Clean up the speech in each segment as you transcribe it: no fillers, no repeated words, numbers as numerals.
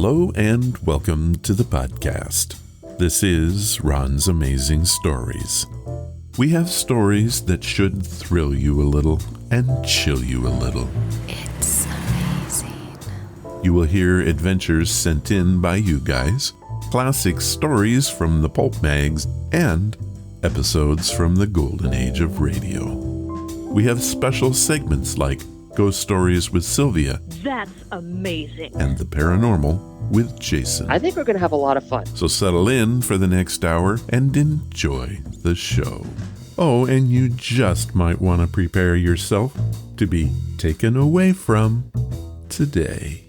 Hello and welcome to the podcast. This is Ron's Amazing Stories. We have stories that should thrill you a little and chill you a little. It's amazing. You will hear adventures sent in by you guys, classic stories from the pulp mags, and episodes from the golden age of radio. We have special segments like Ghost Stories with Sylvia. That's amazing. And the Paranormal with Jason. I think we're going to have a lot of fun. So settle in for the next hour and enjoy the show. Oh, and you just might want to prepare yourself to be taken away from today.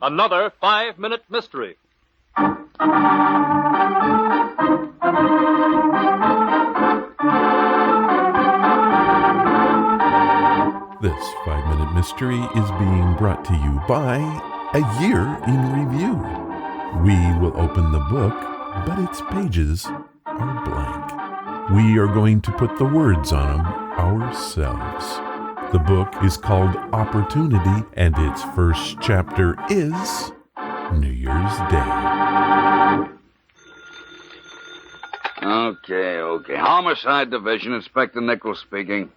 Another 5-minute mystery. This 5-minute mystery is being brought to you by A Year in Review. We will open the book, but its pages are blank. We are going to put the words on them ourselves. The book is called Opportunity, and its first chapter is New Year's Day. Okay. Homicide Division, Inspector Nichols speaking.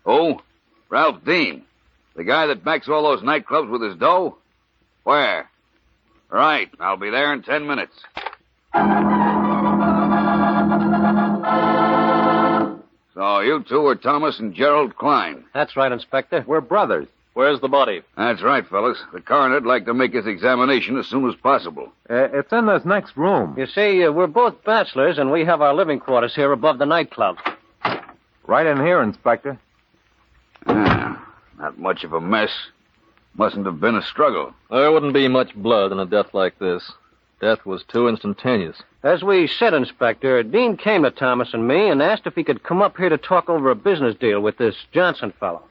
Who? Ralph Dean. The guy that backs all those nightclubs with his dough? Where? Right, I'll be there in 10 minutes. So you two are Thomas and Gerald Klein. That's right, Inspector. We're brothers. Where's the body? That's right, fellas. The coroner'd like to make his examination as soon as possible. It's in this next room. You see, we're both bachelors, and we have our living quarters here above the nightclub. Right in here, Inspector. Not much of a mess. Mustn't have been a struggle. There wouldn't be much blood in a death like this. Death was too instantaneous. As we said, Inspector, Dean came to Thomas and me and asked if he could come up here to talk over a business deal with this Johnson fellow.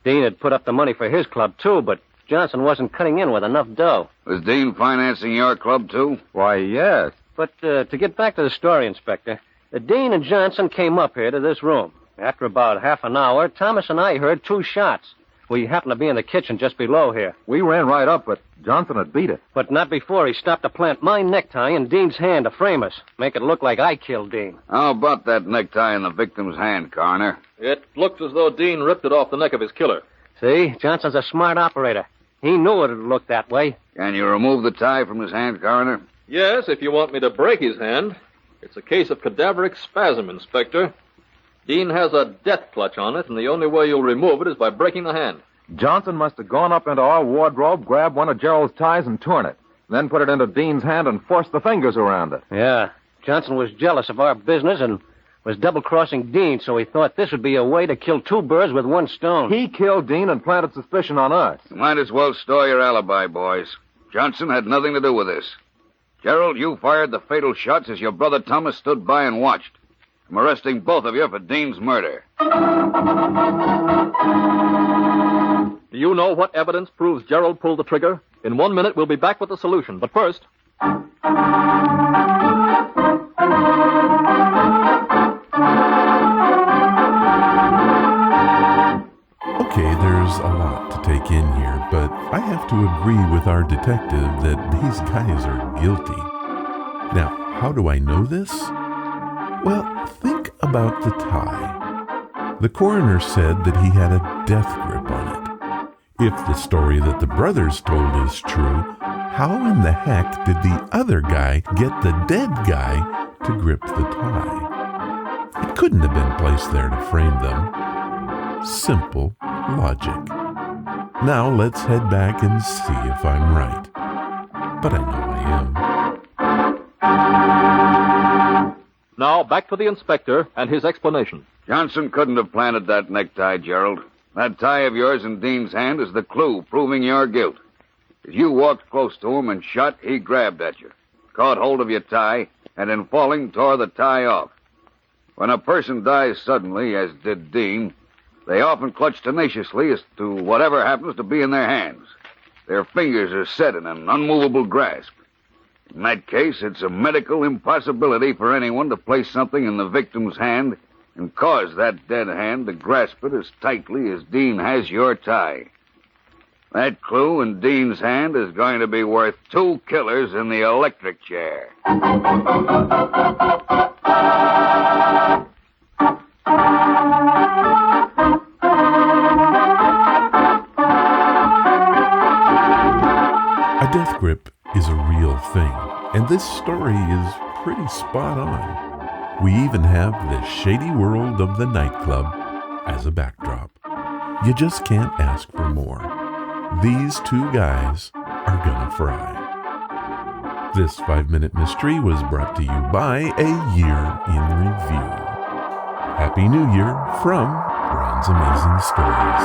Dean had put up the money for his club, too, but Johnson wasn't cutting in with enough dough. Was Dean financing your club, too? Why, yes. But to get back to the story, Inspector, Dean and Johnson came up here to this room. After about half an hour, Thomas and I heard 2 shots. We happened to be in the kitchen just below here. We ran right up, but Johnson had beat it. But not before he stopped to plant my necktie in Dean's hand to frame us. Make it look like I killed Dean. How about that necktie in the victim's hand, Coroner? It looks as though Dean ripped it off the neck of his killer. See? Johnson's a smart operator. He knew it would look that way. Can you remove the tie from his hand, Coroner? Yes, if you want me to break his hand. It's a case of cadaveric spasm, Inspector. Dean has a death clutch on it, and the only way you'll remove it is by breaking the hand. Johnson must have gone up into our wardrobe, grabbed one of Gerald's ties, and torn it. Then put it into Dean's hand and forced the fingers around it. Yeah. Johnson was jealous of our business and was double-crossing Dean, so he thought this would be a way to kill 2 birds with 1 stone. He killed Dean and planted suspicion on us. You might as well store your alibi, boys. Johnson had nothing to do with this. Gerald, you fired the fatal shots as your brother Thomas stood by and watched. I'm arresting both of you for Dean's murder. Do you know what evidence proves Gerald pulled the trigger? In 1 minute, we'll be back with the solution. But first... Okay, there's a lot to take in here, but I have to agree with our detective that these guys are guilty. Now, how do I know this? Well, think about the tie. The coroner said that he had a death grip on it. If the story that the brothers told is true, how in the heck did the other guy get the dead guy to grip the tie? It couldn't have been placed there to frame them. Simple logic. Now let's head back and see if I'm right. But I know I am. Now, back to the inspector and his explanation. Johnson couldn't have planted that necktie, Gerald. That tie of yours in Dean's hand is the clue proving your guilt. As you walked close to him and shot, he grabbed at you, caught hold of your tie, and in falling, tore the tie off. When a person dies suddenly, as did Dean, they often clutch tenaciously as to whatever happens to be in their hands. Their fingers are set in an unmovable grasp. In that case, it's a medical impossibility for anyone to place something in the victim's hand and cause that dead hand to grasp it as tightly as Dean has your tie. That clue in Dean's hand is going to be worth 2 killers in the electric chair. A death grip is a real thing, and this story is pretty spot on. We even have the shady world of the nightclub as a backdrop. You just can't ask for more. These 2 guys are gonna fry. This 5-minute mystery was brought to you by A Year in Review. Happy New Year from Ron's Amazing Stories.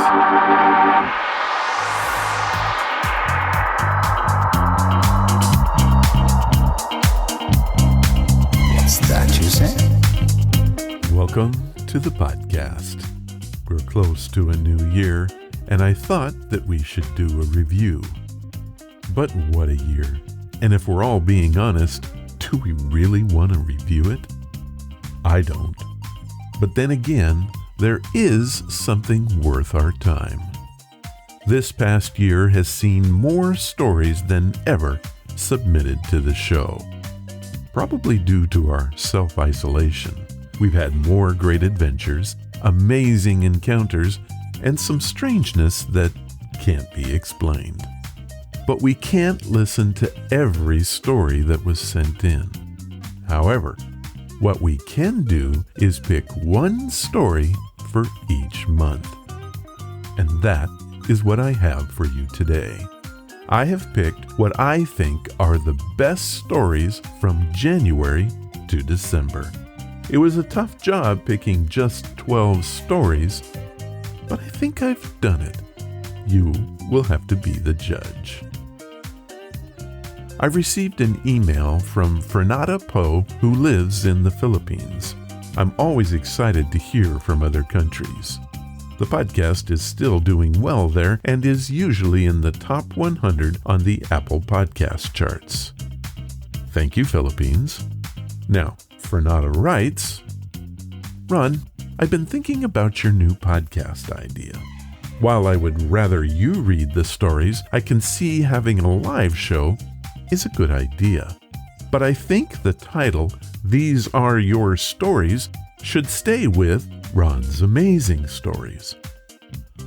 What's that you say? Welcome to the podcast. We're close to a new year, and I thought that we should do a review. But what a year. And if we're all being honest, do we really want to review it? I don't. But then again, there is something worth our time. This past year has seen more stories than ever submitted to the show. Probably due to our self-isolation. We've had more great adventures, amazing encounters, and some strangeness that can't be explained. But we can't listen to every story that was sent in. However, what we can do is pick one story for each month. And that is what I have for you today. I have picked what I think are the best stories from January to December. It was a tough job picking just 12 stories, but I think I've done it. You will have to be the judge. I received an email from Fernanda Poe, who lives in the Philippines. I'm always excited to hear from other countries. The podcast is still doing well there and is usually in the top 100 on the Apple Podcast charts. Thank you, Philippines. Now, Fernanda writes, Ron, I've been thinking about your new podcast idea. While I would rather you read the stories, I can see having a live show is a good idea. But I think the title, These Are Your Stories, should stay with Ron's Amazing Stories.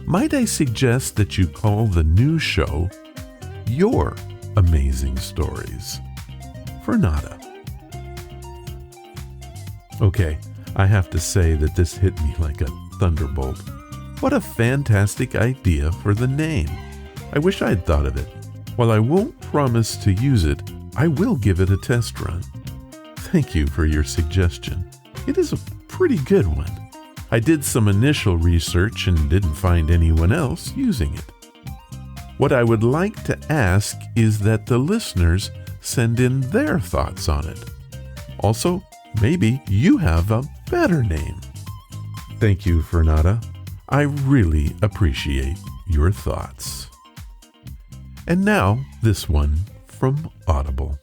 Might I suggest that you call the new show Your Amazing Stories? Fernanda. Okay, I have to say that this hit me like a thunderbolt. What a fantastic idea for the name. I wish I'd thought of it. While I won't promise to use it, I will give it a test run. Thank you for your suggestion. It is a pretty good one. I did some initial research and didn't find anyone else using it. What I would like to ask is that the listeners send in their thoughts on it. Also, maybe you have a better name. Thank you, Fernanda. I really appreciate your thoughts. And now, this one from Audible.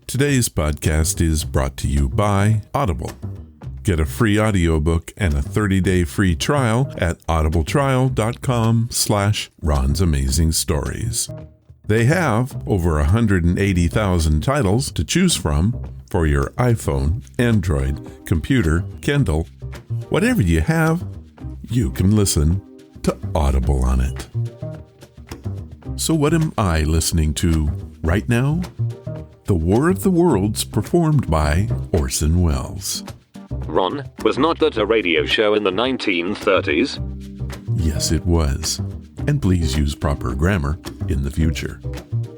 Today's podcast is brought to you by Audible. Get a free audiobook and a 30-day free trial at audibletrial.com/Ron's Amazing Stories. They have over 180,000 titles to choose from for your iPhone, Android, computer, Kindle. Whatever you have, you can listen to Audible on it. So what am I listening to right now? The War of the Worlds, performed by Orson Welles. Ron, was not that a radio show in the 1930s? Yes, it was. And please use proper grammar in the future.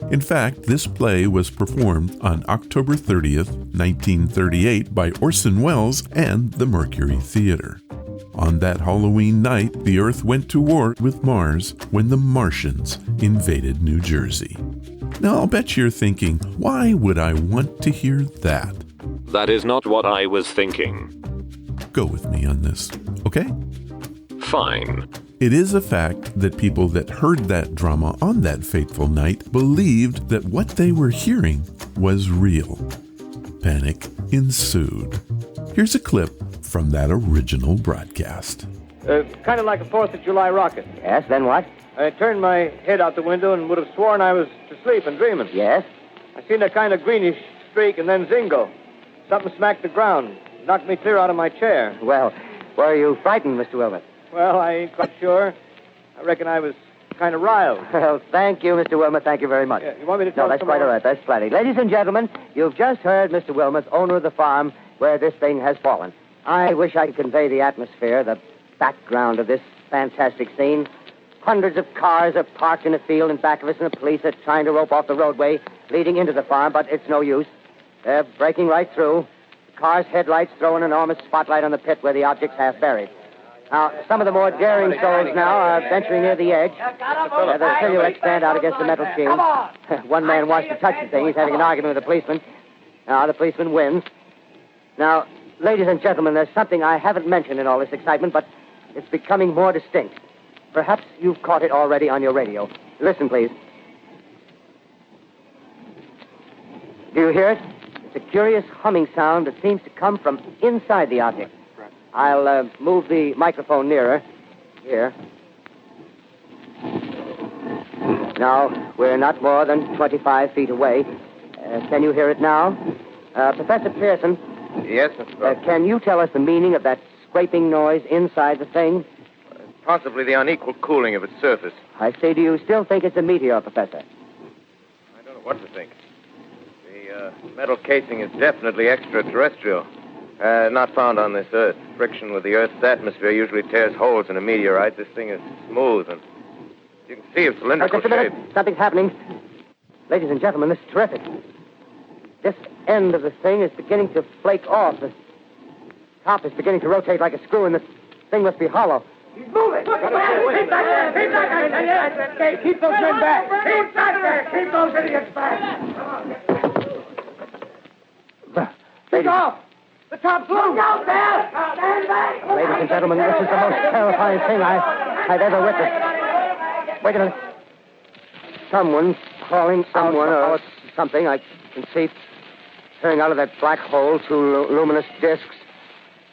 In fact, this play was performed on October 30th, 1938 by Orson Welles and the Mercury Theater. On that Halloween night, the Earth went to war with Mars when the Martians invaded New Jersey. Now, I'll bet you're thinking, why would I want to hear that? That is not what I was thinking. Go with me on this, okay? Fine. It is a fact that people that heard that drama on that fateful night believed that what they were hearing was real. Panic ensued. Here's a clip from that original broadcast. Kind of like a 4th of July rocket. Yes, then what? I turned my head out the window and would have sworn I was asleep and dreaming. Yes? I seen a kind of greenish streak and then zingo. Something smacked the ground, knocked me clear out of my chair. Well, were you frightened, Mr. Wilmot? Well, I ain't quite sure. I reckon I was kind of riled. Well, thank you, Mr. Wilmot. Thank you very much. Yeah, you want me to tell No, that's some quite more? all right. That's plenty. Ladies and gentlemen, you've just heard Mr. Wilmot, owner of the farm where this thing has fallen. I wish I could convey the atmosphere, the background of this fantastic scene. Hundreds of cars are parked in a field in back of us, and the police are trying to rope off the roadway leading into the farm, but it's no use. They're breaking right through. The car's headlights throw an enormous spotlight on the pit where the object's half buried. Now, some of the more daring souls now are venturing near the edge. The silhouettes stand out against the metal sheen. One man wants to touch the thing. He's having an argument with the policeman. Now, the policeman wins. Now, ladies and gentlemen, there's something I haven't mentioned in all this excitement, but it's becoming more distinct. Perhaps you've caught it already on your radio. Listen, please. Do you hear it? It's a curious humming sound that seems to come from inside the object. I'll move the microphone nearer. Here. Now, we're not more than 25 feet away. Can you hear it now? Professor Pearson. Yes, Mr. Can you tell us the meaning of that scraping noise inside the thing? Possibly the unequal cooling of its surface. I say, do you still think it's a meteor, Professor? I don't know what to think. The metal casing is definitely extraterrestrial. Not found on this Earth. Friction with the Earth's atmosphere usually tears holes in a meteorite. This thing is smooth, and you can see its cylindrical Just a minute. shape. Something's happening. Ladies and gentlemen, this is terrific. This end of the thing is beginning to flake off. The top is beginning to rotate like a screw, and the thing must be hollow. He's moving! Keep back! Keep those men back! Keep back there! Keep those idiots back! Take off! The top's loose! Look out there! Stand back! Ladies and gentlemen, this is the most terrifying thing I've ever witnessed. Wait a minute. Someone's calling someone or something. I can see peering out of that black hole two luminous discs.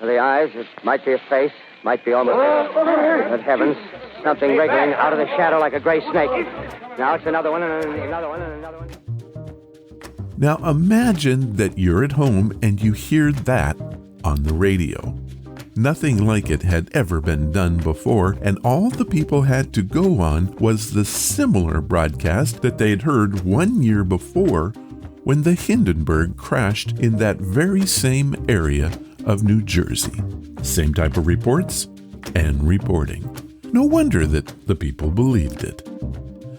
The eyes, it might be a face, might be almost... Good heavens, something wriggling out of the shadow like a gray snake. Now it's another one and another one and another one. Now imagine that you're at home and you hear that on the radio. Nothing like it had ever been done before, and all the people had to go on was the similar broadcast that they'd heard 1 year before when the Hindenburg crashed in that very same area of New Jersey. Same type of reports and reporting. No wonder that the people believed it.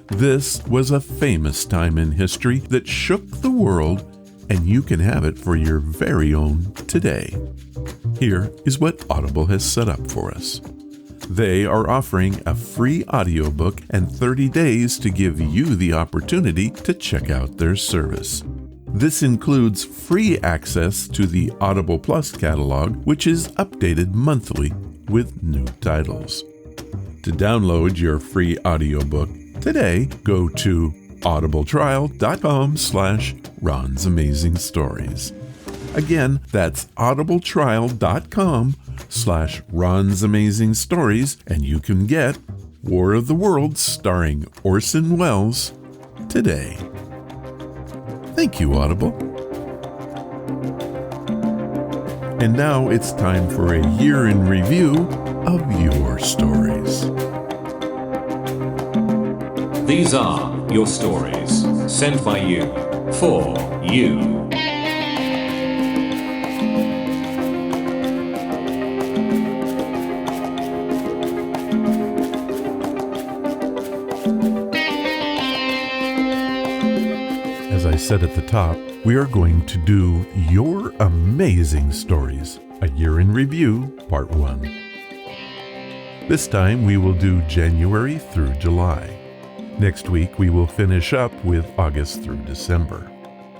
This was a famous time in history that shook the world, and you can have it for your very own today. Here is what Audible has set up for us. They are offering a free audiobook and 30 days to give you the opportunity to check out their service. This includes free access to the Audible Plus catalog, which is updated monthly with new titles. To download your free audiobook today, go to audibletrial.com/Ron's Amazing Stories. Again, that's audibletrial.com/Ron's Amazing Stories, and you can get War of the Worlds starring Orson Welles today. Thank you, Audible. And now it's time for a year in review of your stories. These are your stories, sent by you, for you. As I said at the top, we are going to do Your Amazing Stories, a year in review, part 1. This time we will do January through July. Next week we will finish up with August through December.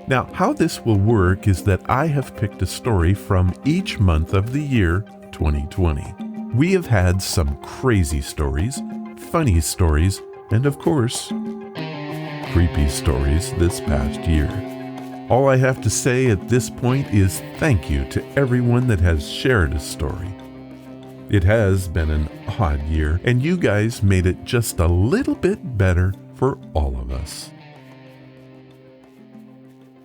Now, how this will work is that I have picked a story from each month of the year 2020. We have had some crazy stories, funny stories, and of course, creepy stories this past year. All I have to say at this point is thank you to everyone that has shared a story. It has been an odd year, and you guys made it just a little bit better for all of us.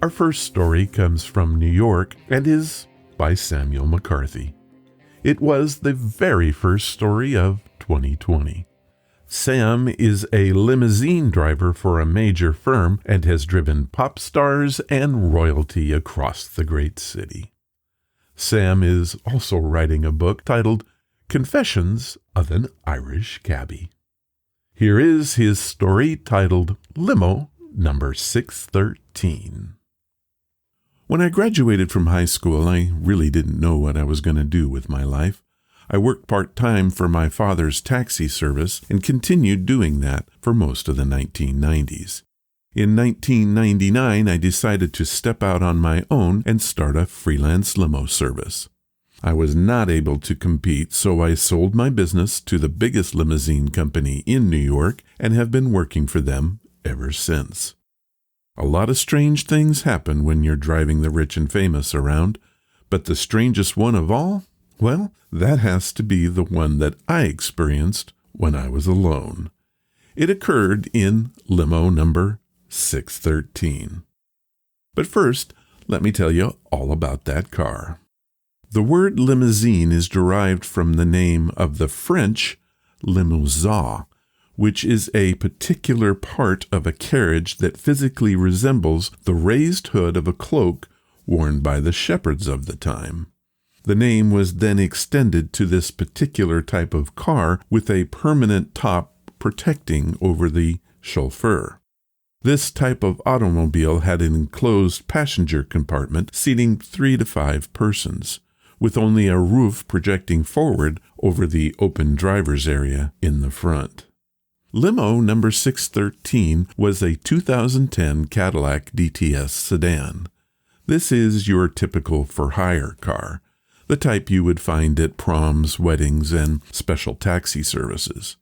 Our first story comes from New York and is by Samuel McCarthy. It was the very first story of 2020. Sam is a limousine driver for a major firm and has driven pop stars and royalty across the great city. Sam is also writing a book titled Confessions of an Irish Cabbie. Here is his story titled Limo Number 613. When I graduated from high school, I really didn't know what I was going to do with my life. I worked part-time for my father's taxi service and continued doing that for most of the 1990s. In 1999, I decided to step out on my own and start a freelance limo service. I was not able to compete, so I sold my business to the biggest limousine company in New York and have been working for them ever since. A lot of strange things happen when you're driving the rich and famous around, but the strangest one of all? Well, that has to be the one that I experienced when I was alone. It occurred in limo number 613. But first, let me tell you all about that car. The word limousine is derived from the name of the French limousin, which is a particular part of a carriage that physically resembles the raised hood of a cloak worn by the shepherds of the time. The name was then extended to this particular type of car with a permanent top protecting over the chauffeur. This type of automobile had an enclosed passenger compartment seating 3 to 5 persons, with only a roof projecting forward over the open driver's area in the front. Limo number 613 was a 2010 Cadillac DTS sedan. This is your typical for-hire car, the type you would find at proms, weddings, and special taxi services.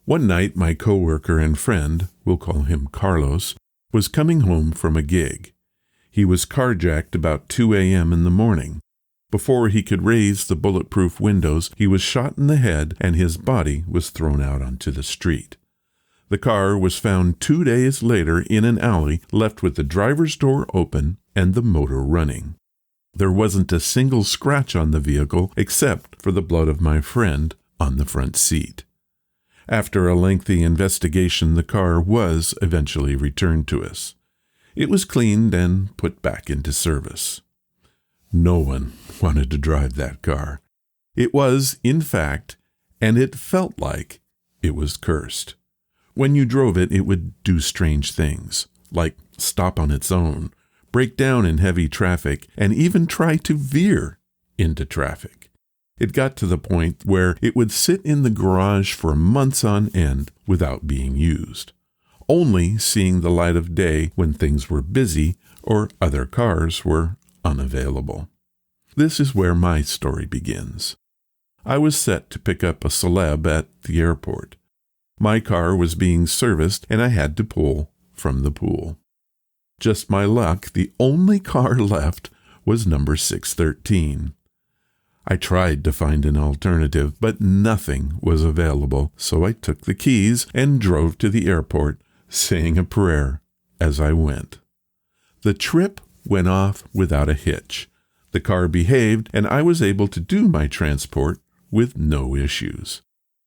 One night, my coworker and friend, we'll call him Carlos, was coming home from a gig. He was carjacked about 2 a.m. in the morning. Before he could raise the bulletproof windows, he was shot in the head and his body was thrown out onto the street. The car was found 2 days later in an alley, left with the driver's door open and the motor running. There wasn't a single scratch on the vehicle except for the blood of my friend on the front seat. After a lengthy investigation, the car was eventually returned to us. It was cleaned and put back into service. No one wanted to drive that car. It was, in fact, and it felt like, it was cursed. When you drove it, it would do strange things, like stop on its own, break down in heavy traffic, and even try to veer into traffic. It got to the point where it would sit in the garage for months on end without being used, only seeing the light of day when things were busy or other cars were unavailable. This is where my story begins. I was set to pick up a celeb at the airport. My car was being serviced and I had to pull from the pool. Just my luck, the only car left was number 613. I tried to find an alternative, but nothing was available, so I took the keys and drove to the airport, saying a prayer as I went. The trip went off without a hitch. The car behaved, and I was able to do my transport with no issues.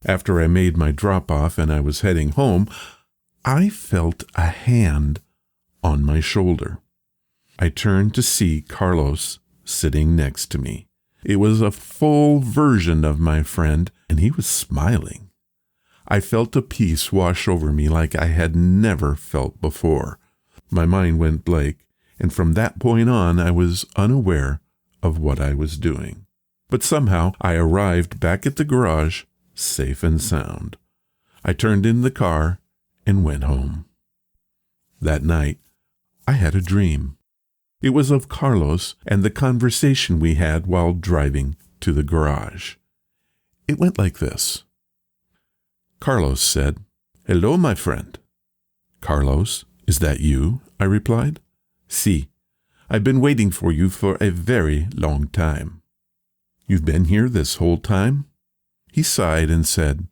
After I made my drop-off and I was heading home, I felt a hand on my shoulder. I turned to see Carlos sitting next to me. It was a full version of my friend, and he was smiling. I felt a peace wash over me like I had never felt before. My mind went blank, and from that point on I was unaware of what I was doing. But somehow I arrived back at the garage, safe and sound. I turned in the car and went home. That night, I had a dream. It was of Carlos and the conversation we had while driving to the garage. It went like this. Carlos said, "Hello, my friend." "Carlos, is that you?" I replied. "Si. I've been waiting for you for a very long time." "You've been here this whole time?" He sighed and said,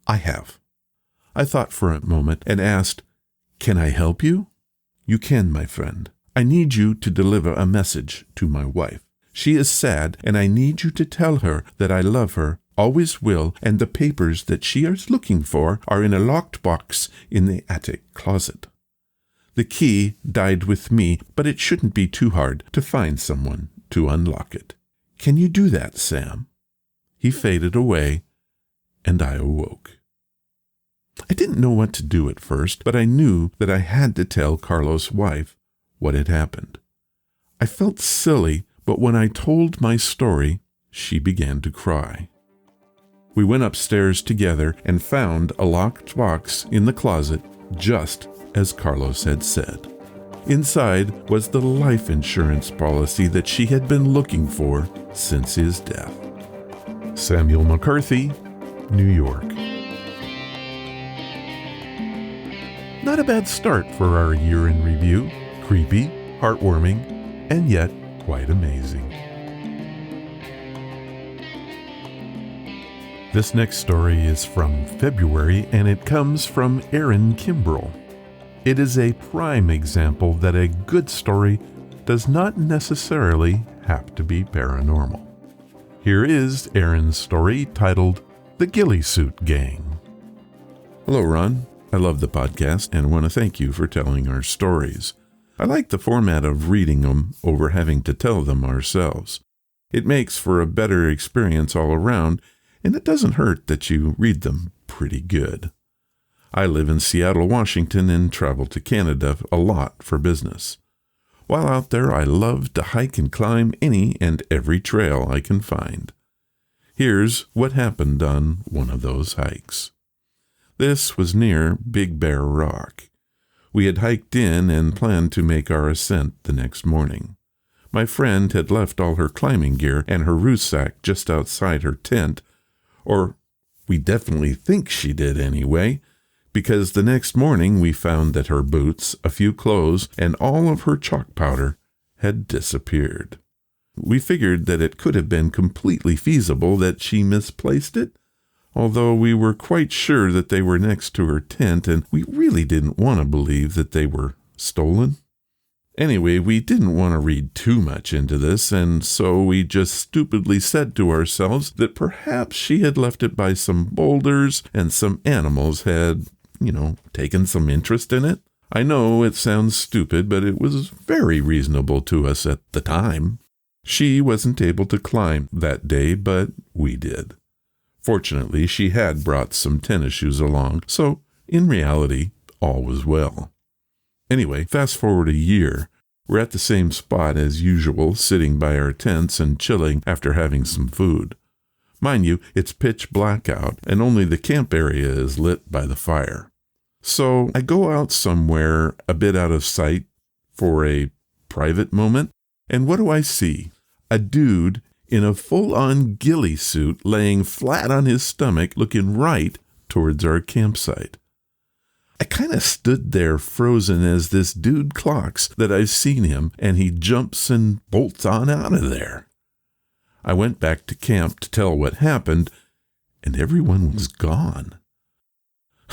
"I have." I thought for a moment and asked, "Can I help you?" "You can, my friend. I need you to deliver a message to my wife. She is sad, and I need you to tell her that I love her, always will, and the papers that she is looking for are in a locked box in the attic closet. The key died with me, but it shouldn't be too hard to find someone to unlock it. Can you do that, Sam?" He faded away, and I awoke. I didn't know what to do at first, but I knew that I had to tell Carlos' wife what had happened. I felt silly, but when I told my story, she began to cry. We went upstairs together and found a locked box in the closet, just as Carlos had said. Inside was the life insurance policy that she had been looking for since his death. Samuel McCarthy, New York. Not a bad start for our year in review. Creepy, heartwarming, and yet quite amazing. This next story is from February, and it comes from Aaron Kimbrell. It is a prime example that a good story does not necessarily have to be paranormal. Here is Aaron's story titled The Ghillie Suit Gang. Hello, Ron. I love the podcast and want to thank you for telling our stories. I like the format of reading them over having to tell them ourselves. It makes for a better experience all around, and it doesn't hurt that you read them pretty good. I live in Seattle, Washington, and travel to Canada a lot for business. While out there, I love to hike and climb any and every trail I can find. Here's what happened on one of those hikes. This was near Big Bear Rock. We had hiked in and planned to make our ascent the next morning. My friend had left all her climbing gear and her rucksack just outside her tent, or we definitely think she did anyway, because the next morning we found that her boots, a few clothes, and all of her chalk powder had disappeared. We figured that it could have been completely feasible that she misplaced it, although we were quite sure that they were next to her tent, and we really didn't want to believe that they were stolen. Anyway, we didn't want to read too much into this, and so we just stupidly said to ourselves that perhaps she had left it by some boulders and some animals had, taken some interest in it. I know it sounds stupid, but it was very reasonable to us at the time. She wasn't able to climb that day, but we did. Fortunately, she had brought some tennis shoes along, so in reality, all was well. Anyway, fast forward a year. We're at the same spot as usual, sitting by our tents and chilling after having some food. Mind you, it's pitch black out, and only the camp area is lit by the fire. So I go out somewhere a bit out of sight for a private moment, and what do I see? A dude in a full-on ghillie suit laying flat on his stomach looking right towards our campsite. I kind of stood there frozen as this dude clocks that I've seen him, and he jumps and bolts on out of there. I went back to camp to tell what happened, and everyone was gone.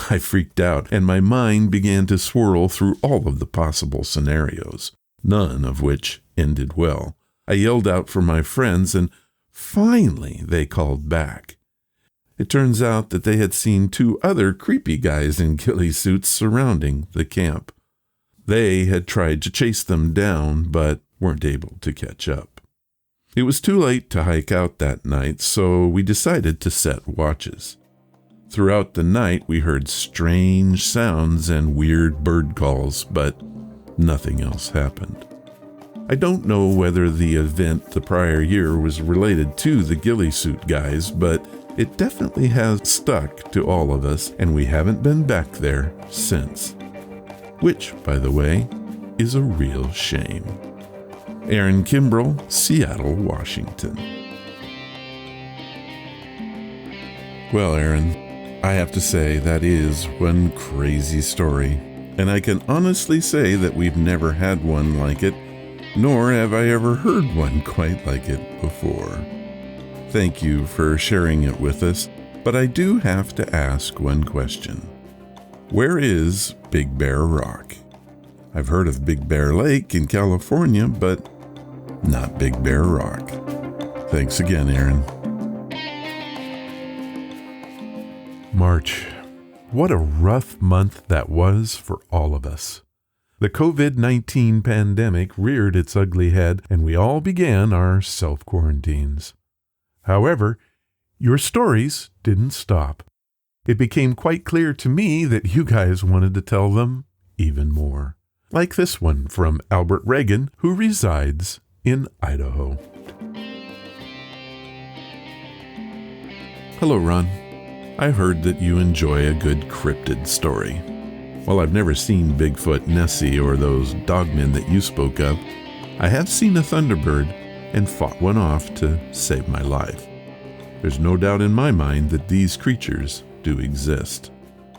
I freaked out, and my mind began to swirl through all of the possible scenarios, none of which ended well. I yelled out for my friends, and finally they called back. It turns out that they had seen two other creepy guys in ghillie suits surrounding the camp. They had tried to chase them down, but weren't able to catch up. It was too late to hike out that night, so we decided to set watches. Throughout the night, we heard strange sounds and weird bird calls, but nothing else happened. I don't know whether the event the prior year was related to the ghillie suit guys, but it definitely has stuck to all of us, and we haven't been back there since. Which, by the way, is a real shame. Aaron Kimbrell, Seattle, Washington. Well, Aaron, I have to say that is one crazy story, and I can honestly say that we've never had one like it, nor have I ever heard one quite like it before. Thank you for sharing it with us, but I do have to ask one question. Where is Big Bear Rock? I've heard of Big Bear Lake in California, but not Big Bear Rock. Thanks again, Aaron. March. What a rough month that was for all of us. The COVID-19 pandemic reared its ugly head, and we all began our self-quarantines. However, your stories didn't stop. It became quite clear to me that you guys wanted to tell them even more. Like this one from Albert Reagan, who resides in Idaho. Hello, Ron. I heard that you enjoy a good cryptid story. While I've never seen Bigfoot, Nessie, or those dogmen that you spoke of, I have seen a thunderbird and fought one off to save my life. There's no doubt in my mind that these creatures do exist.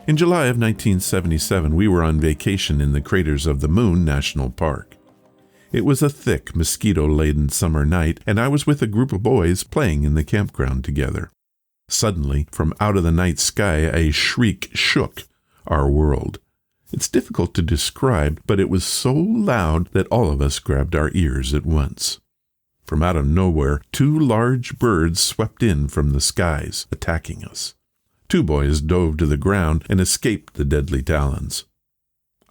In July of 1977, we were on vacation in the Craters of the Moon National Park. It was a thick, mosquito-laden summer night, and I was with a group of boys playing in the campground together. Suddenly, from out of the night sky, a shriek shook our world. It's difficult to describe, but it was so loud that all of us grabbed our ears at once. From out of nowhere, 2 large birds swept in from the skies, attacking us. 2 boys dove to the ground and escaped the deadly talons.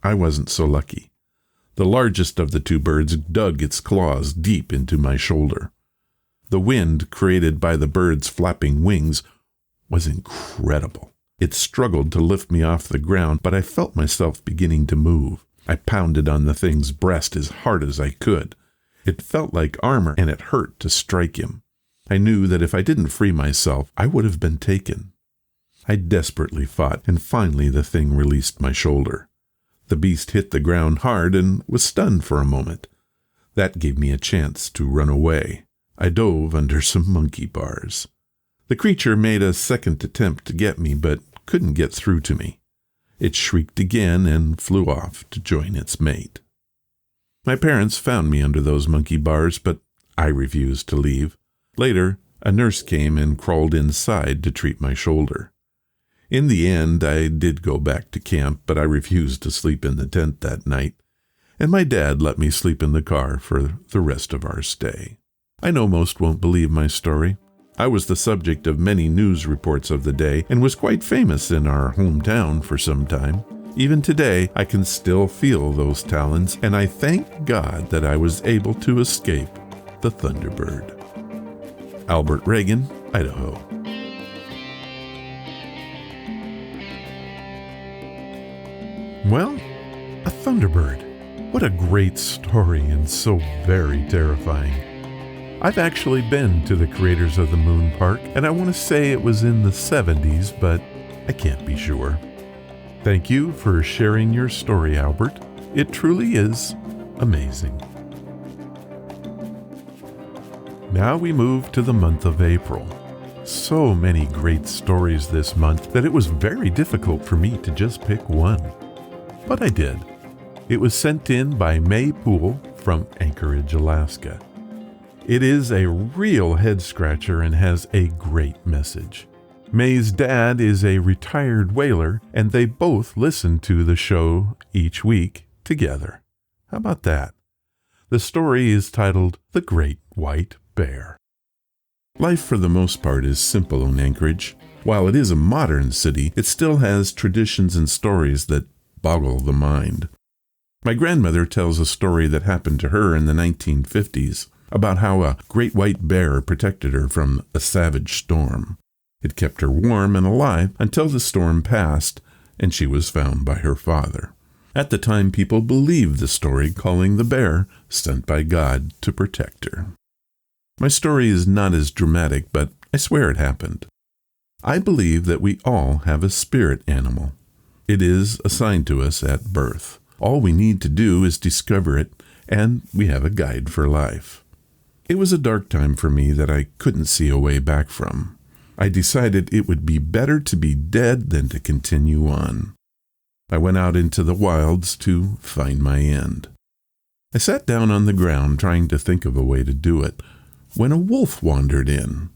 I wasn't so lucky. The largest of the 2 birds dug its claws deep into my shoulder. The wind created by the bird's flapping wings was incredible. It struggled to lift me off the ground, but I felt myself beginning to move. I pounded on the thing's breast as hard as I could. It felt like armor, and it hurt to strike him. I knew that if I didn't free myself, I would have been taken. I desperately fought, and finally the thing released my shoulder. The beast hit the ground hard and was stunned for a moment. That gave me a chance to run away. I dove under some monkey bars. The creature made a second attempt to get me, but couldn't get through to me. It shrieked again and flew off to join its mate. My parents found me under those monkey bars, but I refused to leave. Later, a nurse came and crawled inside to treat my shoulder. In the end, I did go back to camp, but I refused to sleep in the tent that night, and my dad let me sleep in the car for the rest of our stay. I know most won't believe my story. I was the subject of many news reports of the day and was quite famous in our hometown for some time. Even today, I can still feel those talons, and I thank God that I was able to escape the Thunderbird. Albert Reagan, Idaho. Well, a Thunderbird. What a great story and so very terrifying. I've actually been to the Craters of the Moon Park, and I want to say it was in the 70s, but I can't be sure. Thank you for sharing your story, Albert. It truly is amazing. Now we move to the month of April. So many great stories this month that it was very difficult for me to just pick one. But I did. It was sent in by May Poole from Anchorage, Alaska. It is a real head-scratcher and has a great message. May's dad is a retired whaler, and they both listen to the show each week together. How about that? The story is titled The Great White Bear. Life for the most part is simple in Anchorage. While it is a modern city, it still has traditions and stories that boggle the mind. My grandmother tells a story that happened to her in the 1950s about how a great white bear protected her from a savage storm. It kept her warm and alive until the storm passed and she was found by her father. At the time, people believed the story, calling the bear sent by God to protect her. My story is not as dramatic, but I swear it happened. I believe that we all have a spirit animal. It is assigned to us at birth. All we need to do is discover it, and we have a guide for life. It was a dark time for me that I couldn't see a way back from. I decided it would be better to be dead than to continue on. I went out into the wilds to find my end. I sat down on the ground trying to think of a way to do it, when a wolf wandered in.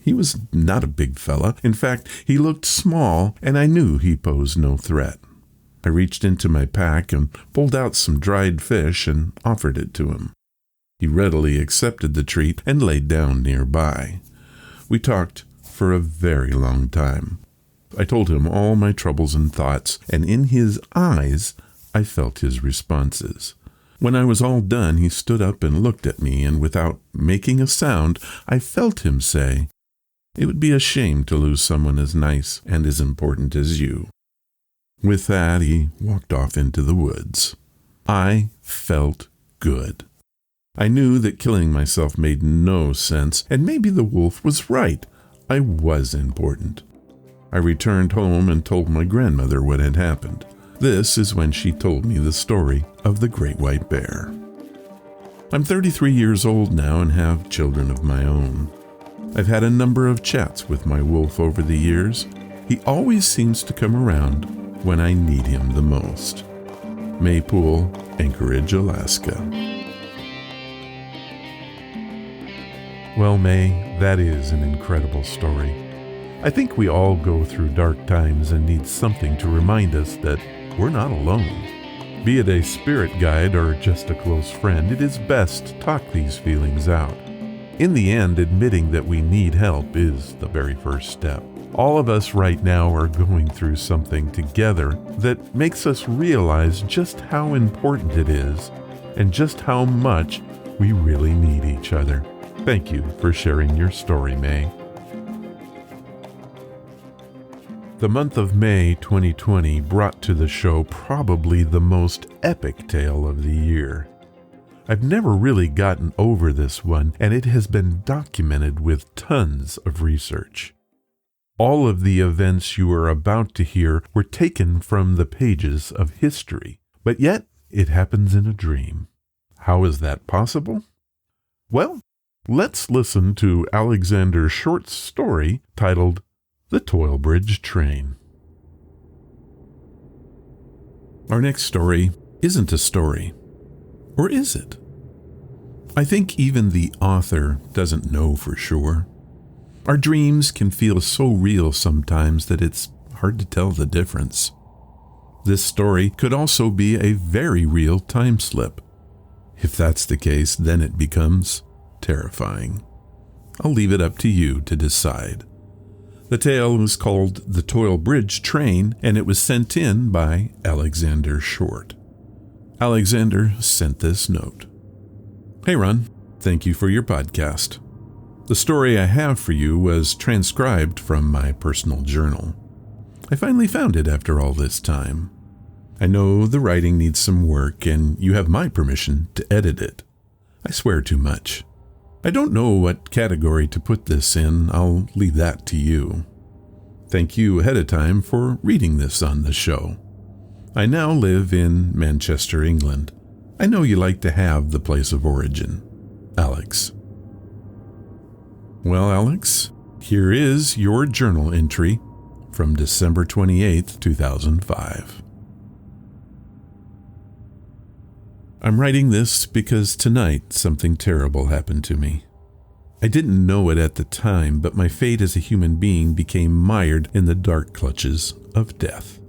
He was not a big fella. In fact, he looked small, and I knew he posed no threat. I reached into my pack and pulled out some dried fish and offered it to him. He readily accepted the treat and laid down nearby. We talked for a very long time. I told him all my troubles and thoughts, and in his eyes I felt his responses. When I was all done, he stood up and looked at me, and without making a sound, I felt him say, "It would be a shame to lose someone as nice and as important as you." With that, he walked off into the woods. I felt good. I knew that killing myself made no sense, and maybe the wolf was right. I was important. I returned home and told my grandmother what had happened. This is when she told me the story of the great white bear. I'm 33 years old now and have children of my own. I've had a number of chats with my wolf over the years. He always seems to come around when I need him the most. Maypool, Anchorage, Alaska. Well, May, that is an incredible story. I think we all go through dark times and need something to remind us that we're not alone. Be it a spirit guide or just a close friend, it is best to talk these feelings out. In the end, admitting that we need help is the very first step. All of us right now are going through something together that makes us realize just how important it is and just how much we really need each other. Thank you for sharing your story, May. The month of May 2020 brought to the show probably the most epic tale of the year. I've never really gotten over this one, and it has been documented with tons of research. All of the events you are about to hear were taken from the pages of history, but yet it happens in a dream. How is that possible? Well, let's listen to Alexander Short's story titled The Toil Bridge Train. Our next story isn't a story. Or is it? I think even the author doesn't know for sure. Our dreams can feel so real sometimes that it's hard to tell the difference. This story could also be a very real time slip. If that's the case, then it becomes terrifying. I'll leave it up to you to decide. The tale was called The Toil Bridge Train, and it was sent in by Alexander Short. Alexander sent this note. Hey Ron, thank you for your podcast. The story I have for you was transcribed from my personal journal. I finally found it after all this time. I know the writing needs some work, and you have my permission to edit it. I swear too much. I don't know what category to put this in. I'll leave that to you. Thank you ahead of time for reading this on the show. I now live in Manchester, England. I know you like to have the place of origin. Alex. Well, Alex, here is your journal entry from December 28th, 2005. I'm writing this because tonight something terrible happened to me. I didn't know it at the time, but my fate as a human being became mired in the dark clutches of death.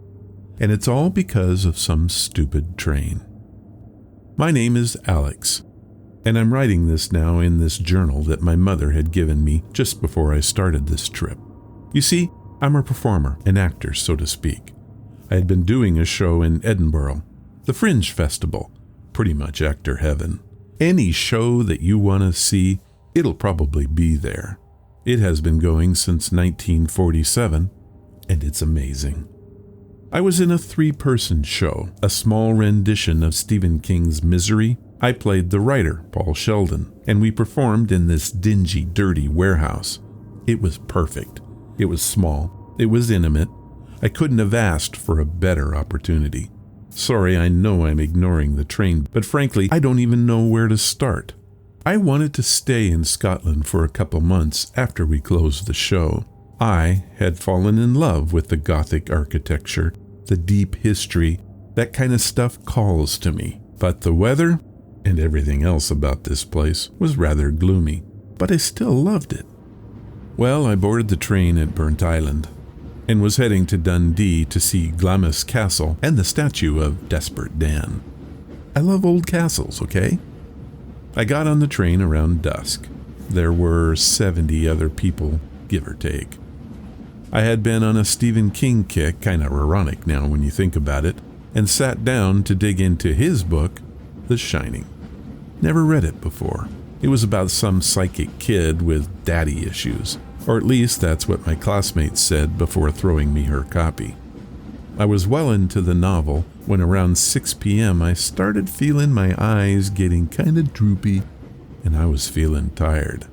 And it's all because of some stupid train. My name is Alex, and I'm writing this now in this journal that my mother had given me just before I started this trip. You see, I'm a performer, an actor, so to speak. I had been doing a show in Edinburgh, the Fringe Festival, pretty much actor heaven. Any show that you want to see, it'll probably be there. It has been going since 1947, and it's amazing. I was in a 3-person show, a small rendition of Stephen King's Misery. I played the writer, Paul Sheldon, and we performed in this dingy, dirty warehouse. It was perfect. It was small. It was intimate. I couldn't have asked for a better opportunity. Sorry, I know I'm ignoring the train, but frankly, I don't even know where to start. I wanted to stay in Scotland for a couple months after we closed the show. I had fallen in love with the Gothic architecture, the deep history. That kind of stuff calls to me. But the weather and everything else about this place was rather gloomy. But I still loved it. Well, I boarded the train at Burnt Island and was heading to Dundee to see Glamis Castle and the statue of Desperate Dan. I love old castles, okay? I got on the train around dusk. There were 70 other people, give or take. I had been on a Stephen King kick, kind of ironic now when you think about it, and sat down to dig into his book, The Shining. Never read it before. It was about some psychic kid with daddy issues, or at least that's what my classmates said before throwing me her copy. I was well into the novel when around 6 p.m. I started feeling my eyes getting kind of droopy, and I was feeling tired.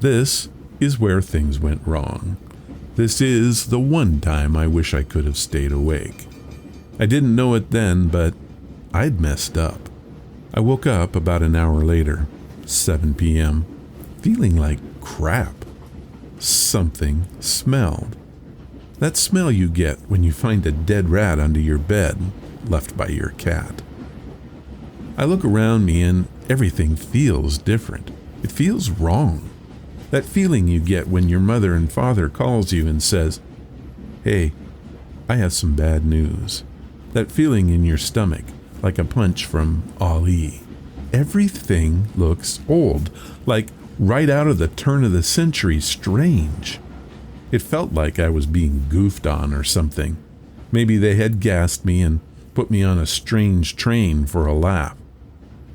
This is where things went wrong. This is the one time I wish I could have stayed awake. I didn't know it then, but I'd messed up. I woke up about an hour later, 7 p.m., feeling like crap. Something smelled. That smell you get when you find a dead rat under your bed, left by your cat. I look around me and everything feels different. It feels wrong. That feeling you get when your mother and father calls you and says, "Hey, I have some bad news." That feeling in your stomach, like a punch from Ali. Everything looks old, like right out of the turn of the century strange. It felt like I was being goofed on or something. Maybe they had gassed me and put me on a strange train for a laugh.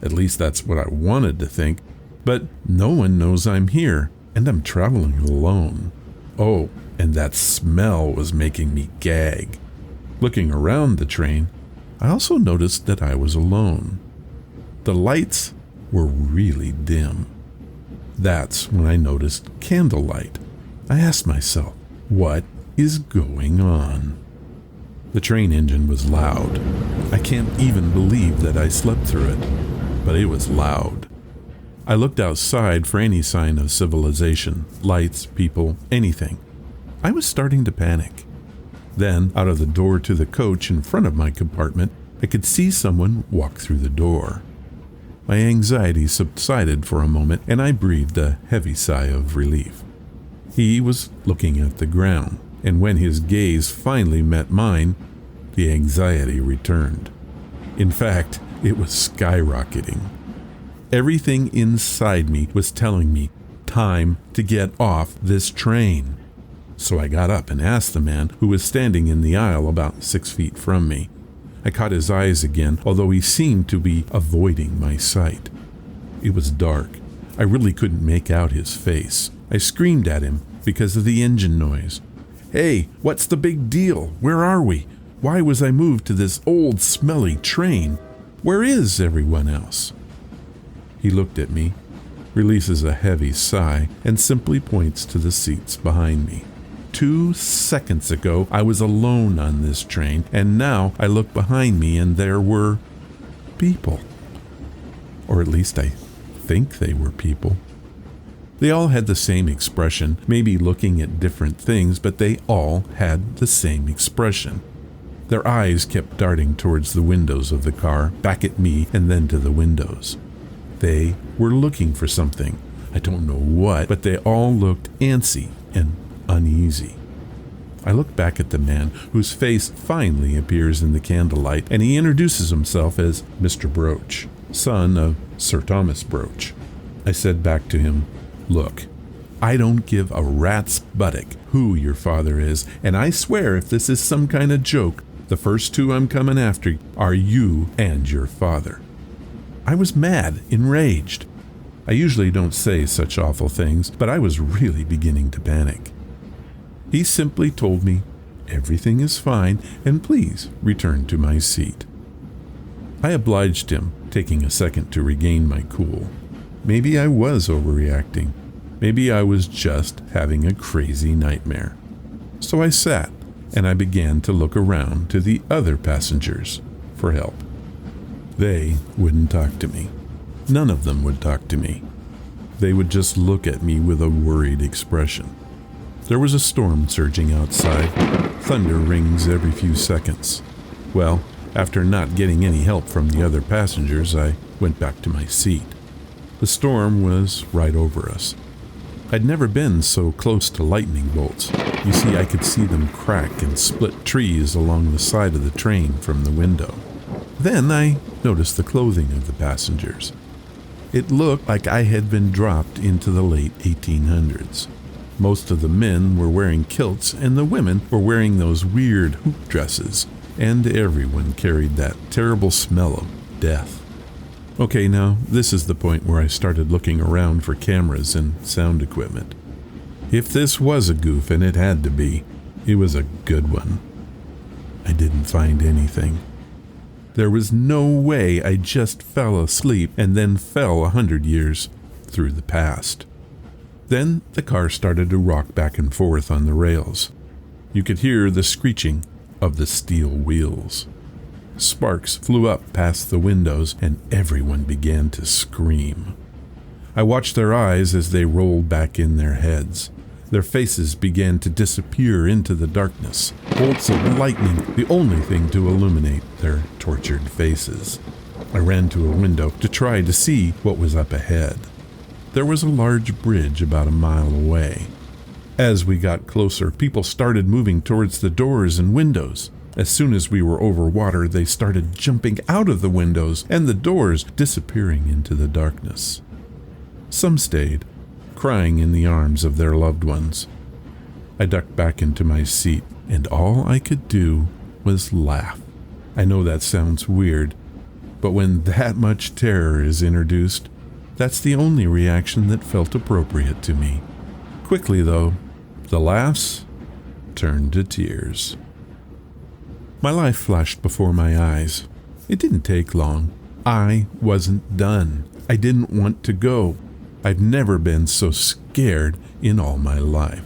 At least that's what I wanted to think. But no one knows I'm here, and I'm traveling alone. Oh, and that smell was making me gag. Looking around the train, I also noticed that I was alone. The lights were really dim. That's when I noticed candlelight. I asked myself, what is going on? The train engine was loud. I can't even believe that I slept through it, but it was loud. I looked outside for any sign of civilization, lights, people, anything. I was starting to panic. Then, out of the door to the coach in front of my compartment, I could see someone walk through the door. My anxiety subsided for a moment, and I breathed a heavy sigh of relief. He was looking at the ground, and when his gaze finally met mine, the anxiety returned. In fact, it was skyrocketing. Everything inside me was telling me, time to get off this train. So I got up and asked the man who was standing in the aisle about 6 feet from me. I caught his eyes again, although he seemed to be avoiding my sight. It was dark. I really couldn't make out his face. I screamed at him because of the engine noise. "Hey, what's the big deal? Where are we? Why was I moved to this old, smelly train? Where is everyone else?" He looked at me, releases a heavy sigh, and simply points to the seats behind me. 2 seconds ago, I was alone on this train, and now I look behind me and there were people. Or at least I think they were people. They all had the same expression, maybe looking at different things, but they all had the same expression. Their eyes kept darting towards the windows of the car, back at me, and then to the windows. They were looking for something. I don't know what, but they all looked antsy and uneasy. I look back at the man whose face finally appears in the candlelight, and he introduces himself as Mr. Broach, son of Sir Thomas Broach. I said back to him, "Look, I don't give a rat's buttock who your father is, and I swear if this is some kind of joke, the first 2 I'm coming after are you and your father." I was mad, enraged. I usually don't say such awful things, but I was really beginning to panic. He simply told me, "Everything is fine, and please return to my seat." I obliged him, taking a second to regain my cool. Maybe I was overreacting. Maybe I was just having a crazy nightmare. So I sat, and I began to look around to the other passengers. for help. They wouldn't talk to me. None of them would talk to me. They would just look at me with a worried expression. There was a storm surging outside. Thunder rings every few seconds. Well, after not getting any help from the other passengers, I went back to my seat. The storm was right over us. I'd never been so close to lightning bolts. You see, I could see them crack and split trees along the side of the train from the window. Then I noticed the clothing of the passengers. It looked like I had been dropped into the late 1800s. Most of the men were wearing kilts, and the women were wearing those weird hoop dresses, and everyone carried that terrible smell of death. Okay, now, this is the point where I started looking around for cameras and sound equipment. If this was a goof, and it had to be, it was a good one. I didn't find anything. There was no way I just fell asleep and then fell 100 years through the past. Then the car started to rock back and forth on the rails. You could hear the screeching of the steel wheels. Sparks flew up past the windows, and everyone began to scream. I watched their eyes as they rolled back in their heads. Their faces began to disappear into the darkness. Bolts of lightning, the only thing to illuminate their tortured faces. I ran to a window to try to see what was up ahead. There was a large bridge about a mile away. As we got closer, people started moving towards the doors and windows. As soon as we were over water, they started jumping out of the windows and the doors, disappearing into the darkness. Some stayed, crying in the arms of their loved ones. I ducked back into my seat, and all I could do was laugh. I know that sounds weird, but when that much terror is introduced, that's the only reaction that felt appropriate to me. Quickly, though, the laughs turned to tears. My life flashed before my eyes. It didn't take long. I wasn't done. I didn't want to go. I've never been so scared in all my life.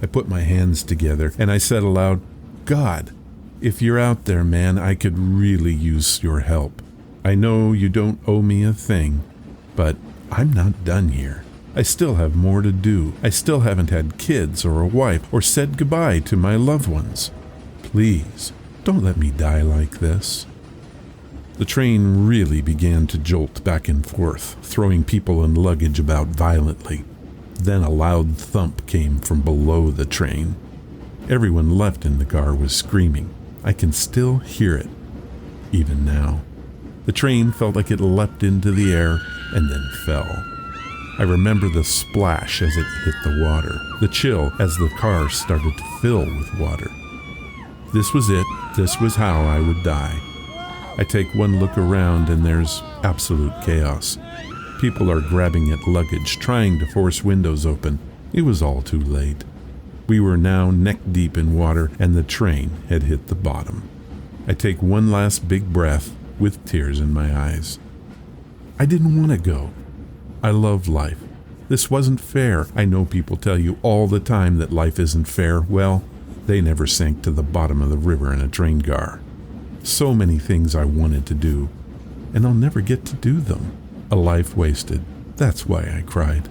I put my hands together and I said aloud, "God, if you're out there, man, I could really use your help. I know you don't owe me a thing, but I'm not done here. I still have more to do. I still haven't had kids or a wife or said goodbye to my loved ones. Please, don't let me die like this." The train really began to jolt back and forth, throwing people and luggage about violently. Then a loud thump came from below the train. Everyone left in the car was screaming. I can still hear it, even now. The train felt like it leapt into the air and then fell. I remember the splash as it hit the water, the chill as the car started to fill with water. This was it. This was how I would die. I take one look around and there's absolute chaos. People are grabbing at luggage, trying to force windows open. It was all too late. We were now neck deep in water and the train had hit the bottom. I take one last big breath with tears in my eyes. I didn't want to go. I love life. This wasn't fair. I know people tell you all the time that life isn't fair. Well, they never sank to the bottom of the river in a train car. So many things I wanted to do, and I'll never get to do them. A life wasted. That's why I cried.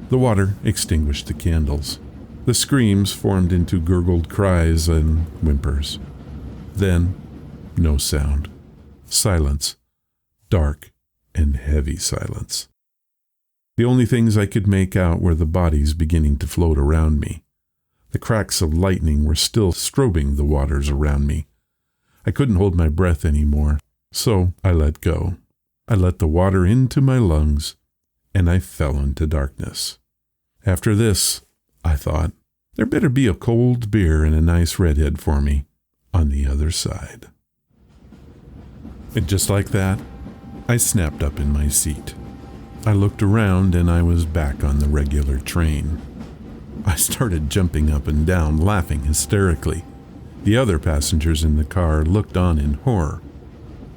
The water extinguished the candles. The screams formed into gurgled cries and whimpers. Then, no sound. Silence. Dark and heavy silence. The only things I could make out were the bodies beginning to float around me. The cracks of lightning were still strobing the waters around me. I couldn't hold my breath anymore, so I let go. I let the water into my lungs, and I fell into darkness. After this, I thought, there better be a cold beer and a nice redhead for me on the other side. And just like that, I snapped up in my seat. I looked around and I was back on the regular train. I started jumping up and down, laughing hysterically. The other passengers in the car looked on in horror.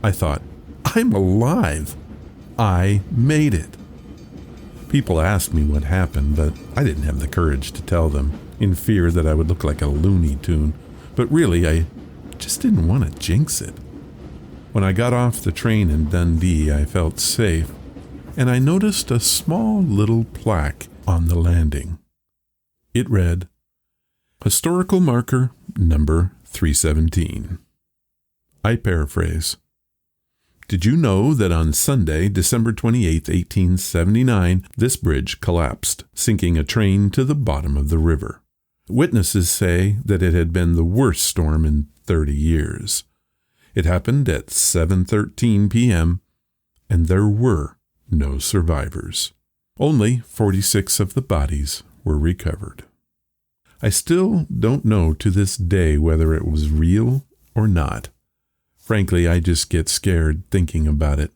I thought, I'm alive. I made it. People asked me what happened, but I didn't have the courage to tell them, in fear that I would look like a Looney Tune. But really, I just didn't want to jinx it. When I got off the train in Dundee, I felt safe, and I noticed a small little plaque on the landing. It read, Historical Marker Number 317. I paraphrase. Did you know that on Sunday, December 28, 1879, this bridge collapsed, sinking a train to the bottom of the river? Witnesses say that it had been the worst storm in 30 years. It happened at 7:13 p.m., and there were no survivors. Only 46 of the bodies were recovered. I still don't know to this day whether it was real or not. Frankly, I just get scared thinking about it.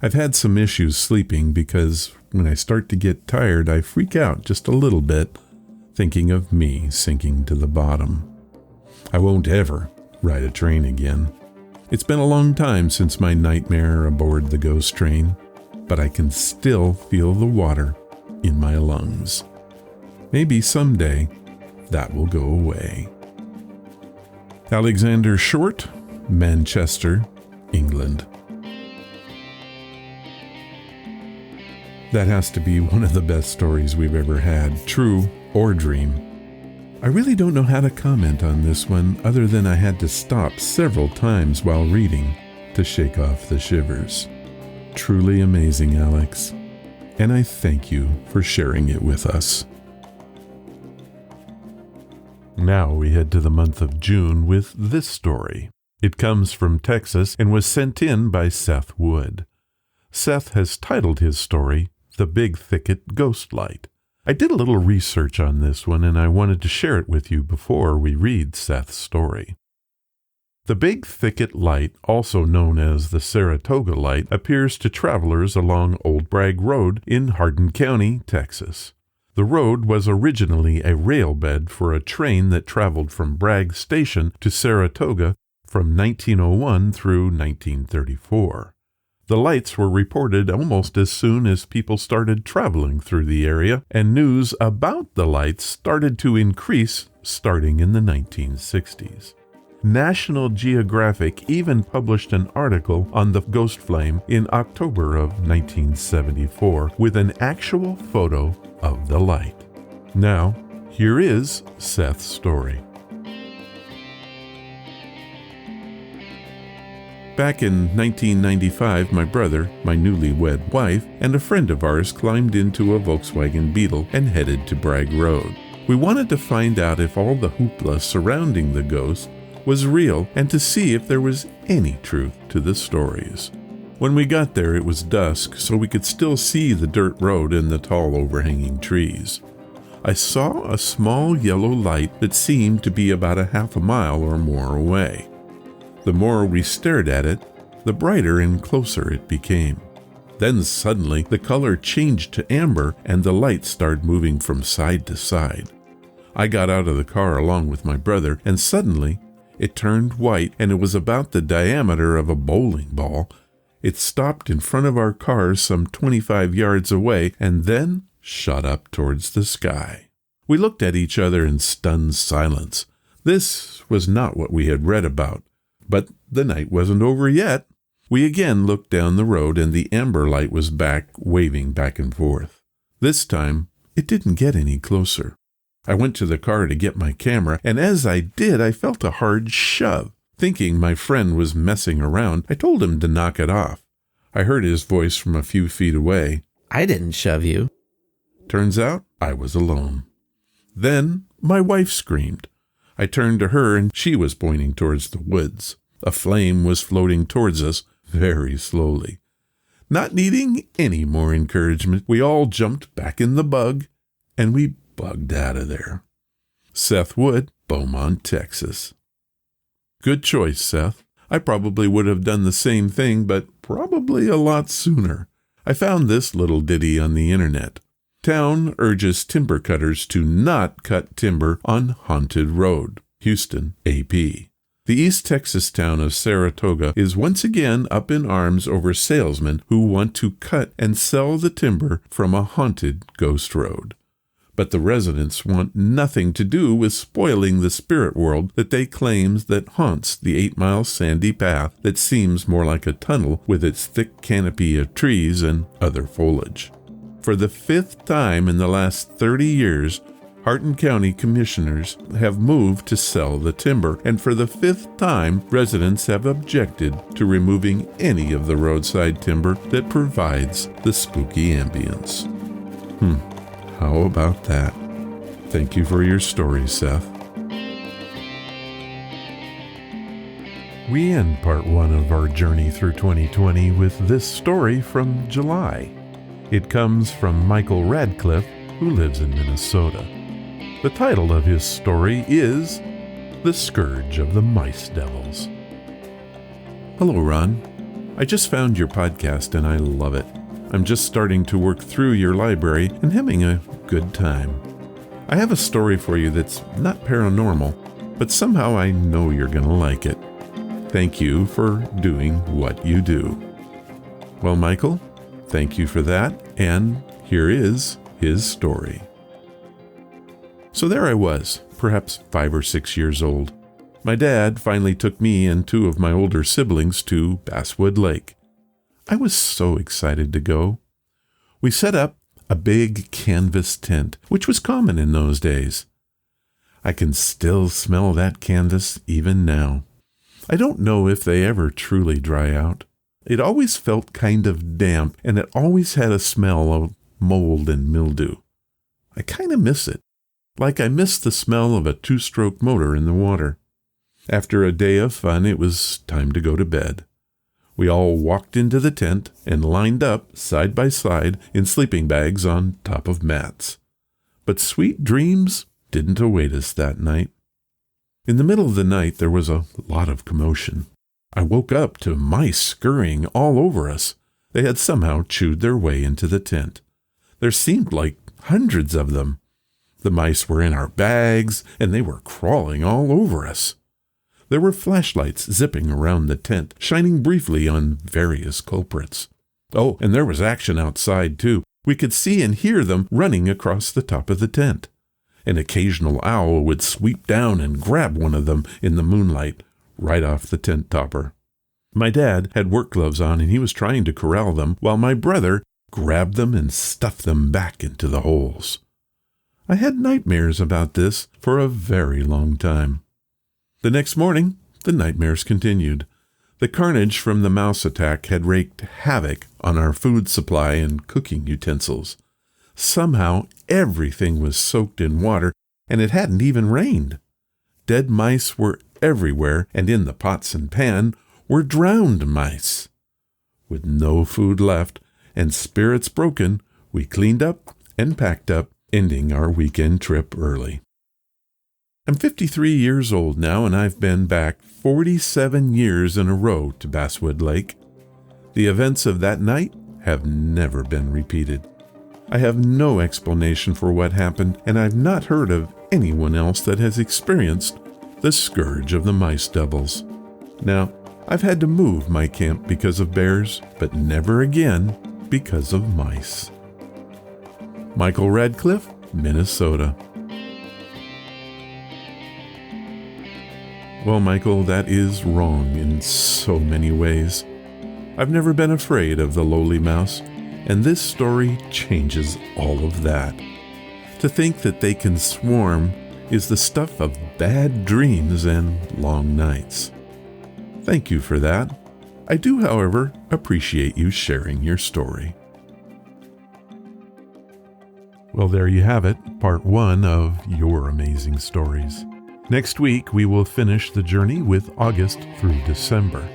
I've had some issues sleeping because when I start to get tired, I freak out just a little bit, thinking of me sinking to the bottom. I won't ever ride a train again. It's been a long time since my nightmare aboard the ghost train, but I can still feel the water in my lungs. Maybe someday that will go away. Alexander Short, Manchester, England. That has to be one of the best stories we've ever had, true or dream. I really don't know how to comment on this one other than I had to stop several times while reading to shake off the shivers. Truly amazing, Alex, and I thank you for sharing it with us. Now we head to the month of June with this story. It comes from Texas and was sent in by Seth Wood. Seth has titled his story, The Big Thicket Ghost Light. I did a little research on this one, and I wanted to share it with you before we read Seth's story. The Big Thicket Light, also known as the Saratoga Light, appears to travelers along Old Bragg Road in Hardin County, Texas. The road was originally a rail bed for a train that traveled from Bragg Station to Saratoga from 1901 through 1934. The lights were reported almost as soon as people started traveling through the area, and news about the lights started to increase starting in the 1960s. National Geographic even published an article on the ghost flame in October of 1974 with an actual photo of the light. Now, here is Seth's story. Back in 1995, my brother, my newlywed wife, and a friend of ours climbed into a Volkswagen Beetle and headed to Bragg Road. We wanted to find out if all the hoopla surrounding the ghost was real and to see if there was any truth to the stories. When we got there, it was dusk, so we could still see the dirt road and the tall overhanging trees. I saw a small yellow light that seemed to be about a half a mile or more away. The more we stared at it, the brighter and closer it became. Then suddenly the color changed to amber and the light started moving from side to side. I got out of the car along with my brother, and suddenly it turned white, and it was about the diameter of a bowling ball. It stopped in front of our cars some 25 yards away and then shot up towards the sky. We looked at each other in stunned silence. This was not what we had read about. But the night wasn't over yet. We again looked down the road, and the amber light was back, waving back and forth. This time, it didn't get any closer. I went to the car to get my camera, and as I did, I felt a hard shove. Thinking my friend was messing around, I told him to knock it off. I heard his voice from a few feet away. I didn't shove you. Turns out I was alone. Then my wife screamed. I turned to her, and she was pointing towards the woods. A flame was floating towards us very slowly. Not needing any more encouragement, we all jumped back in the bug, and we bugged out of there. Seth Wood, Beaumont, Texas. Good choice, Seth. I probably would have done the same thing, but probably a lot sooner. I found this little ditty on the internet. Town urges timber cutters to not cut timber on haunted road. Houston, AP. The East Texas town of Saratoga is once again up in arms over salesmen who want to cut and sell the timber from a haunted ghost road. But the residents want nothing to do with spoiling the spirit world that they claim that haunts the 8-mile sandy path that seems more like a tunnel with its thick canopy of trees and other foliage. For the 5th time in the last 30 years, Hardin County commissioners have moved to sell the timber, and for the 5th time, residents have objected to removing any of the roadside timber that provides the spooky ambience. How about that? Thank you for your story, Seth. We end part 1 of our journey through 2020 with this story from July. It comes from Michael Radcliffe, who lives in Minnesota. The title of his story is The Scourge of the Mice Devils. Hello, Ron. I just found your podcast and I love it. I'm just starting to work through your library and having a good time. I have a story for you that's not paranormal, but somehow I know you're going to like it. Thank you for doing what you do. Well, Michael, thank you for that, and here is his story. So there I was, perhaps 5 or 6 years old. My dad finally took me and 2 of my older siblings to Basswood Lake. I was so excited to go. We set up a big canvas tent, which was common in those days. I can still smell that canvas even now. I don't know if they ever truly dry out. It always felt kind of damp, and it always had a smell of mold and mildew. I kind of miss it, like I miss the smell of a 2-stroke motor in the water. After a day of fun, it was time to go to bed. We all walked into the tent and lined up side by side in sleeping bags on top of mats. But sweet dreams didn't await us that night. In the middle of the night, there was a lot of commotion. I woke up to mice scurrying all over us. They had somehow chewed their way into the tent. There seemed like hundreds of them. The mice were in our bags, and they were crawling all over us. There were flashlights zipping around the tent, shining briefly on various culprits. Oh, and there was action outside, too. We could see and hear them running across the top of the tent. An occasional owl would sweep down and grab one of them in the moonlight, right off the tent topper. My dad had work gloves on, and he was trying to corral them, while my brother grabbed them and stuffed them back into the holes. I had nightmares about this for a very long time. The next morning, the nightmares continued. The carnage from the mouse attack had wreaked havoc on our food supply and cooking utensils. Somehow, everything was soaked in water, and it hadn't even rained. Dead mice were everywhere, and in the pots and pan were drowned mice. With no food left and spirits broken, we cleaned up and packed up, ending our weekend trip early. I'm 53 years old now, and I've been back 47 years in a row to Basswood Lake. The events of that night have never been repeated. I have no explanation for what happened, and I've not heard of anyone else that has experienced the scourge of the mice devils. Now, I've had to move my camp because of bears, but never again because of mice. Michael Radcliffe, Minnesota. Well, Michael, that is wrong in so many ways. I've never been afraid of the lowly mouse, and this story changes all of that. To think that they can swarm is the stuff of bad dreams and long nights. Thank you for that. I do, however, appreciate you sharing your story. Well, there you have it, part 1 of Your Amazing Stories. Next week, we will finish the journey with August through December.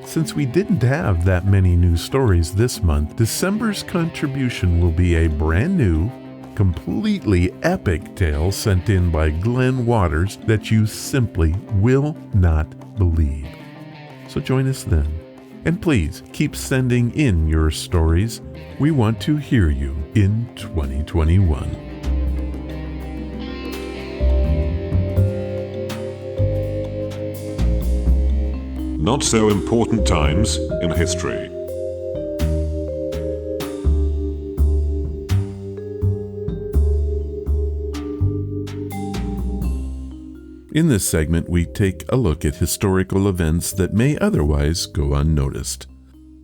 Since we didn't have that many new stories this month, December's contribution will be a brand new, completely epic tale sent in by Glenn Waters that you simply will not believe. So join us then. And please keep sending in your stories. We want to hear you in 2021. Not so important times in history. In this segment, we take a look at historical events that may otherwise go unnoticed.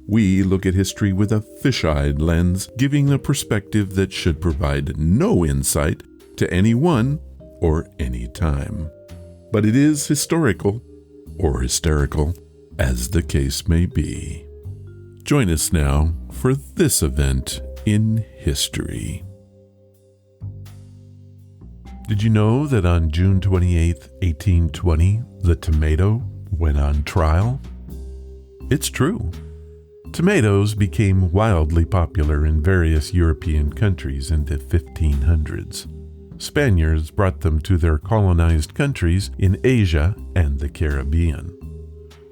We look at history with a fish-eyed lens, giving a perspective that should provide no insight to anyone or any time. But it is historical, or hysterical, as the case may be. Join us now for this event in history. Did you know that on June 28, 1820, the tomato went on trial? It's true. Tomatoes became wildly popular in various European countries in the 1500s. Spaniards brought them to their colonized countries in Asia and the Caribbean.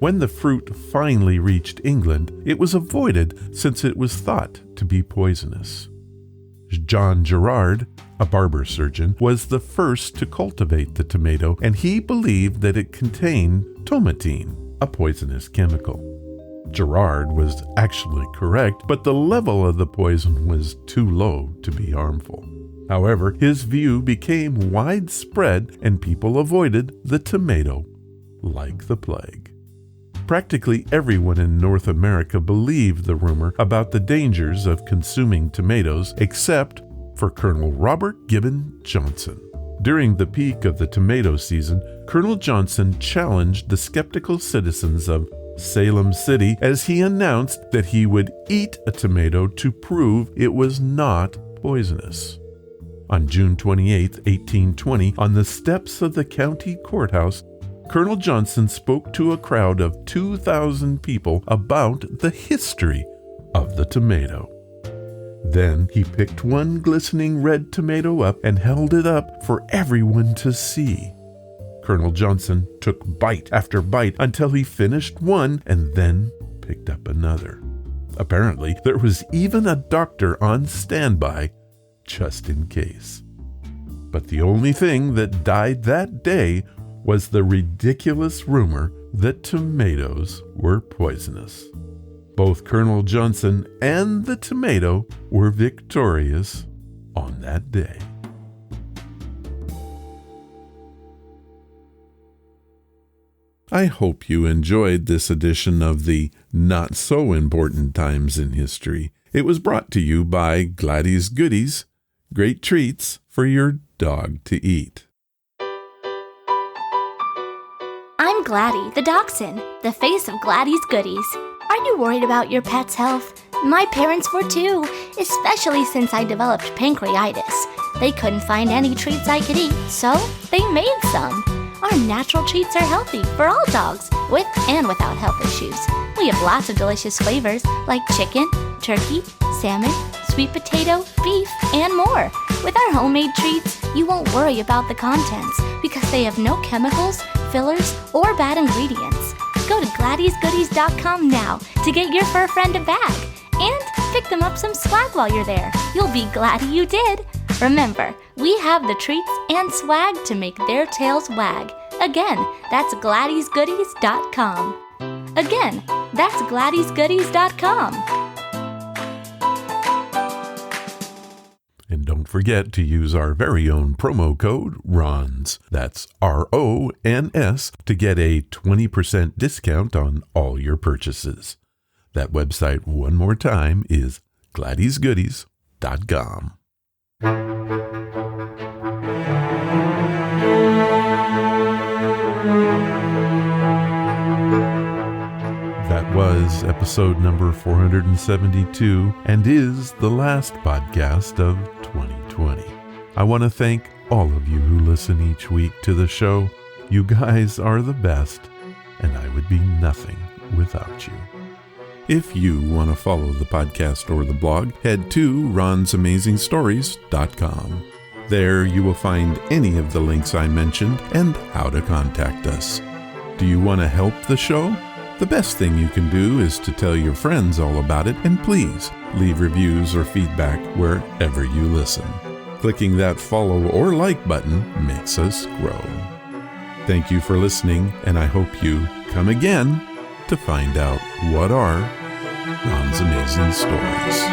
When the fruit finally reached England, it was avoided since it was thought to be poisonous. John Gerard, a barber surgeon, was the first to cultivate the tomato, and he believed that it contained tomatine, a poisonous chemical. Gerard was actually correct, but the level of the poison was too low to be harmful. However, his view became widespread and people avoided the tomato like the plague. Practically everyone in North America believed the rumor about the dangers of consuming tomatoes except for Colonel Robert Gibbon Johnson. During the peak of the tomato season, Colonel Johnson challenged the skeptical citizens of Salem City as he announced that he would eat a tomato to prove it was not poisonous. On June 28, 1820, on the steps of the county courthouse, Colonel Johnson spoke to a crowd of 2,000 people about the history of the tomato. Then he picked one glistening red tomato up and held it up for everyone to see. Colonel Johnson took bite after bite until he finished one and then picked up another. Apparently, there was even a doctor on standby just in case. But the only thing that died that day was the ridiculous rumor that tomatoes were poisonous. Both Colonel Johnson and the tomato were victorious on that day. I hope you enjoyed this edition of the Not So Important Times in History. It was brought to you by Gladys Goodies, great treats for your dog to eat. I'm Gladdy, the dachshund, the face of Gladdy's Goodies. Are you worried about your pet's health? My parents were too, especially since I developed pancreatitis. They couldn't find any treats I could eat, so they made some. Our natural treats are healthy for all dogs, with and without health issues. We have lots of delicious flavors like chicken, turkey, salmon, sweet potato, beef, and more. With our homemade treats, you won't worry about the contents because they have no chemicals, fillers, or bad ingredients. Go to GladysGoodies.com now to get your fur friend a bag and pick them up some swag while you're there. You'll be glad you did. Remember, we have the treats and swag to make their tails wag. Again, that's GladysGoodies.com. Again, that's GladysGoodies.com. And don't forget to use our very own promo code RONS, that's RONS, to get a 20% discount on all your purchases. That website, one more time, is GladysGoodies.com. That was episode number 472 and is the last podcast of 2020. I want to thank all of you who listen each week to the show. You guys are the best, and I would be nothing without you. If you want to follow the podcast or the blog, head to ronsamazingstories.com. There you will find any of the links I mentioned and how to contact us. Do you want to help the show? The best thing you can do is to tell your friends all about it, and please leave reviews or feedback wherever you listen. Clicking that follow or like button makes us grow. Thank you for listening, and I hope you come again to find out what are Ron's Amazing Stories.